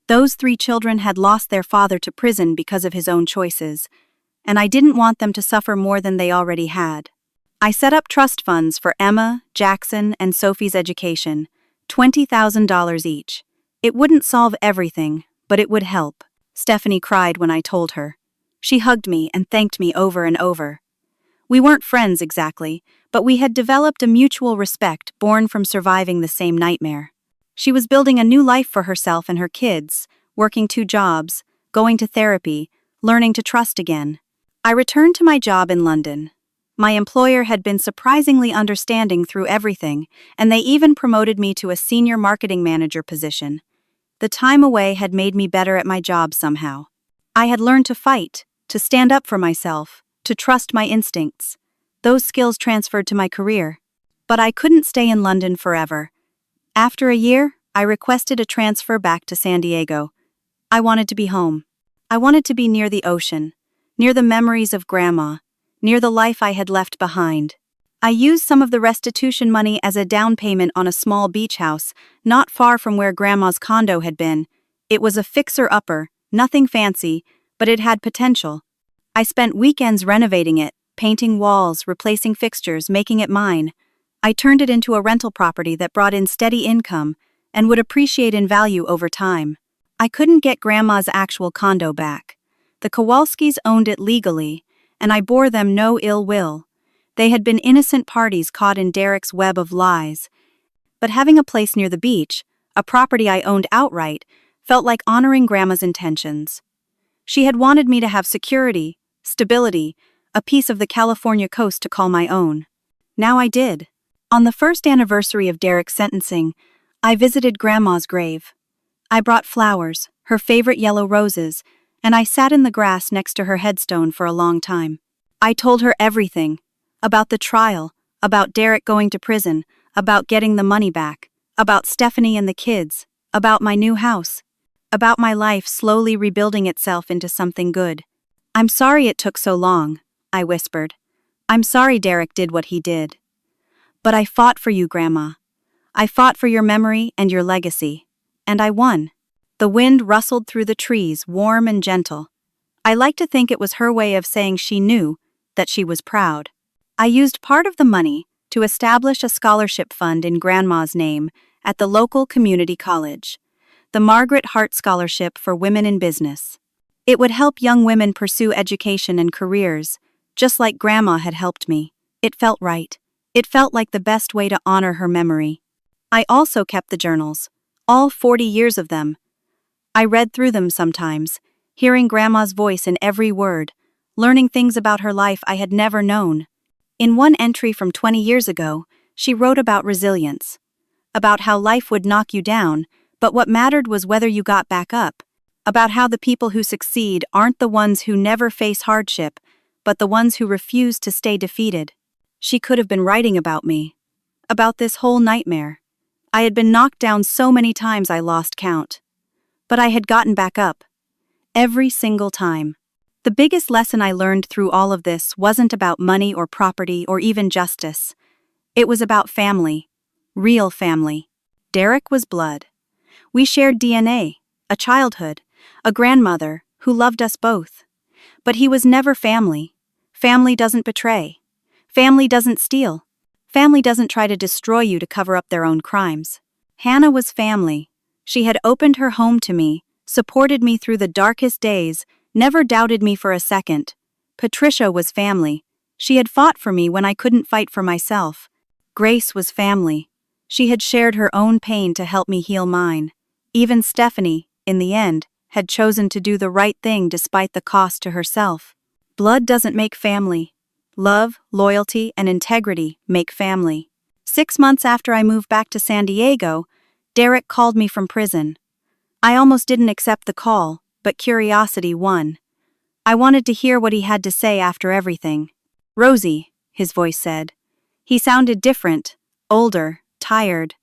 Those 3 children had lost their father to prison because of his own choices, and I didn't want them to suffer more than they already had. I set up trust funds for Emma, Jackson, and Sophie's education, $20,000 each. It wouldn't solve everything, but it would help. Stephanie cried when I told her. She hugged me and thanked me over and over. We weren't friends exactly, but we had developed a mutual respect born from surviving the same nightmare. She was building a new life for herself and her kids, working 2 jobs, going to therapy, learning to trust again. I returned to my job in London. My employer had been surprisingly understanding through everything, and they even promoted me to a senior marketing manager position. The time away had made me better at my job somehow. I had learned to fight, to stand up for myself, to trust my instincts. Those skills transferred to my career. But I couldn't stay in London forever. After a year, I requested a transfer back to San Diego. I wanted to be home. I wanted to be near the ocean, near the memories of Grandma, near the life I had left behind. I used some of the restitution money as a down payment on a small beach house, not far from where Grandma's condo had been. It was a fixer-upper, nothing fancy, but it had potential. I spent weekends renovating it, painting walls, replacing fixtures, making it mine. I turned it into a rental property that brought in steady income and would appreciate in value over time. I couldn't get Grandma's actual condo back. The Kowalskis owned it legally, and I bore them no ill will. They had been innocent parties caught in Derek's web of lies. But having a place near the beach, a property I owned outright, felt like honoring Grandma's intentions. She had wanted me to have security, stability, a piece of the California coast to call my own. Now I did. On the first anniversary of Derek's sentencing, I visited Grandma's grave. I brought flowers, her favorite yellow roses, and I sat in the grass next to her headstone for a long time. I told her everything. About the trial, about Derek going to prison, about getting the money back, about Stephanie and the kids, about my new house. about my life slowly rebuilding itself into something good. "I'm sorry it took so long," I whispered. "I'm sorry Derek did what he did. But I fought for you, Grandma. I fought for your memory and your legacy. And I won." The wind rustled through the trees, warm and gentle. I like to think it was her way of saying she knew, that she was proud. I used part of the money to establish a scholarship fund in Grandma's name at the local community college, the Margaret Hart Scholarship for Women in Business. It would help young women pursue education and careers, just like Grandma had helped me. It felt right. It felt like the best way to honor her memory. I also kept the journals, all 40 years of them. I read through them sometimes, hearing Grandma's voice in every word, learning things about her life I had never known. In one entry from 20 years ago, she wrote about resilience, about how life would knock you down, but what mattered was whether you got back up, about how the people who succeed aren't the ones who never face hardship, but the ones who refuse to stay defeated. She could have been writing about me, about this whole nightmare. I had been knocked down so many times I lost count. But I had gotten back up. Every single time. The biggest lesson I learned through all of this wasn't about money or property or even justice. It was about family. Real family. Derek was blood. We shared DNA, a childhood, a grandmother who loved us both. But he was never family. Family doesn't betray. Family doesn't steal. Family doesn't try to destroy you to cover up their own crimes. Hannah was family. She had opened her home to me, supported me through the darkest days, never doubted me for a second. Patricia was family. She had fought for me when I couldn't fight for myself. Grace was family. She had shared her own pain to help me heal mine. Even Stephanie, in the end, had chosen to do the right thing despite the cost to herself. Blood doesn't make family. Love, loyalty, and integrity make family. 6 months after I moved back to San Diego, Derek called me from prison. I almost didn't accept the call, but curiosity won. I wanted to hear what he had to say after everything. "Rosie," his voice said. He sounded different, older, tired.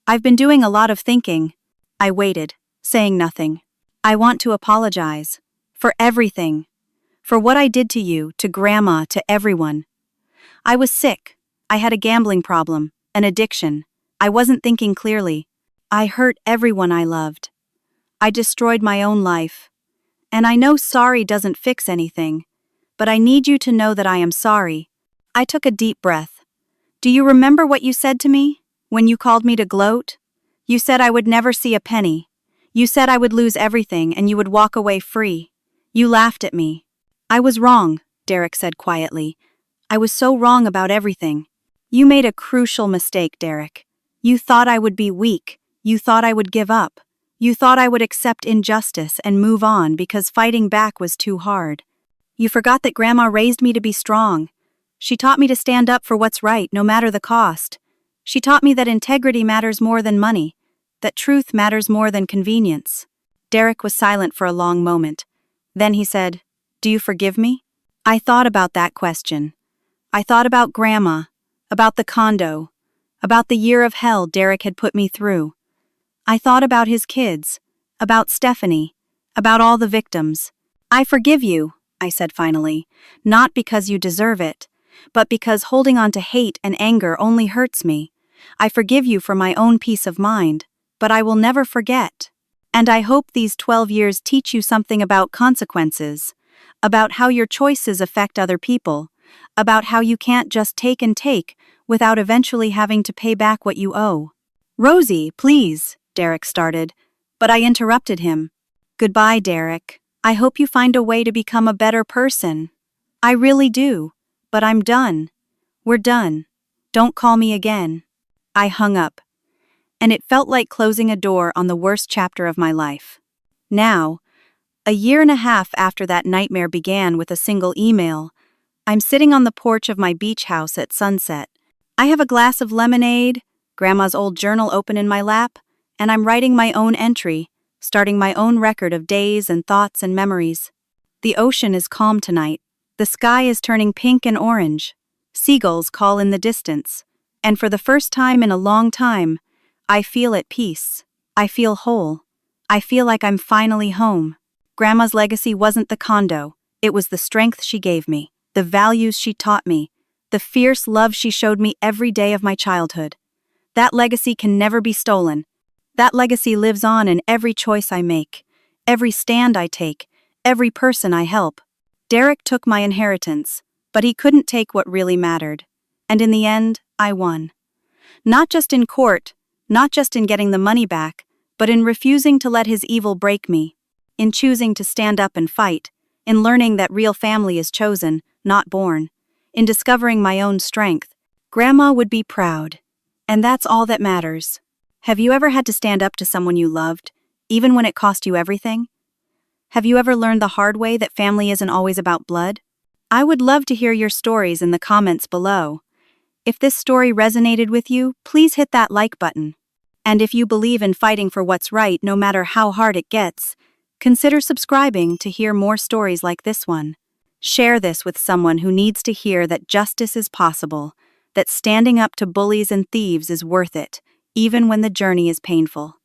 "I've been doing a lot of thinking." I waited, saying nothing. "I want to apologize. For everything. For what I did to you, to Grandma, to everyone. I was sick. I had a gambling problem, an addiction. I wasn't thinking clearly. I hurt everyone I loved. I destroyed my own life. And I know sorry doesn't fix anything, but I need you to know that I am sorry." I took a deep breath. "Do you remember what you said to me, when you called me to gloat? You said I would never see a penny. You said I would lose everything and you would walk away free. You laughed at me." "I was wrong," Derek said quietly. "I was so wrong about everything. You made a crucial mistake, Derek. You thought I would be weak. You thought I would give up. You thought I would accept injustice and move on because fighting back was too hard. You forgot that Grandma raised me to be strong. She taught me to stand up for what's right, no matter the cost. She taught me that integrity matters more than money, that truth matters more than convenience." Derek was silent for a long moment. Then he said, "Do you forgive me?" I thought about that question. I thought about Grandma, about the condo, about the year of hell Derek had put me through. I thought about his kids, about Stephanie, about all the victims. "I forgive you," I said finally, "not because you deserve it, but because holding on to hate and anger only hurts me. I forgive you for my own peace of mind, but I will never forget. And I hope these 12 years teach you something about consequences, about how your choices affect other people, about how you can't just take and take without eventually having to pay back what you owe." "Rosie, please," Derek started, but I interrupted him. "Goodbye, Derek. I hope you find a way to become a better person. I really do, but I'm done. We're done. Don't call me again." I hung up, and it felt like closing a door on the worst chapter of my life. Now, a year and a half after that nightmare began with a single email, I'm sitting on the porch of my beach house at sunset. I have a glass of lemonade, Grandma's old journal open in my lap, and I'm writing my own entry, starting my own record of days and thoughts and memories. The ocean is calm tonight. The sky is turning pink and orange. Seagulls call in the distance. And for the first time in a long time, I feel at peace. I feel whole. I feel like I'm finally home. Grandma's legacy wasn't the condo, it was the strength she gave me, the values she taught me, the fierce love she showed me every day of my childhood. That legacy can never be stolen. That legacy lives on in every choice I make, every stand I take, every person I help. Derek took my inheritance, but he couldn't take what really mattered. And in the end, I won. Not just in court, not just in getting the money back, but in refusing to let his evil break me, in choosing to stand up and fight, in learning that real family is chosen, not born, in discovering my own strength. Grandma would be proud. And that's all that matters. Have you ever had to stand up to someone you loved, even when it cost you everything? Have you ever learned the hard way that family isn't always about blood? I would love to hear your stories in the comments below. If this story resonated with you, please hit that like button. And if you believe in fighting for what's right no matter how hard it gets, consider subscribing to hear more stories like this one. Share this with someone who needs to hear that justice is possible, that standing up to bullies and thieves is worth it, even when the journey is painful.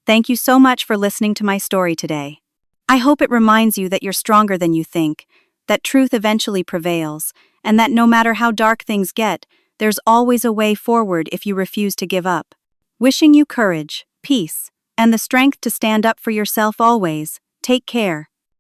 Thank you so much for listening to my story today. I hope it reminds you that you're stronger than you think, that truth eventually prevails, and that no matter how dark things get, there's always a way forward if you refuse to give up. Wishing you courage, peace, and the strength to stand up for yourself always. Take care.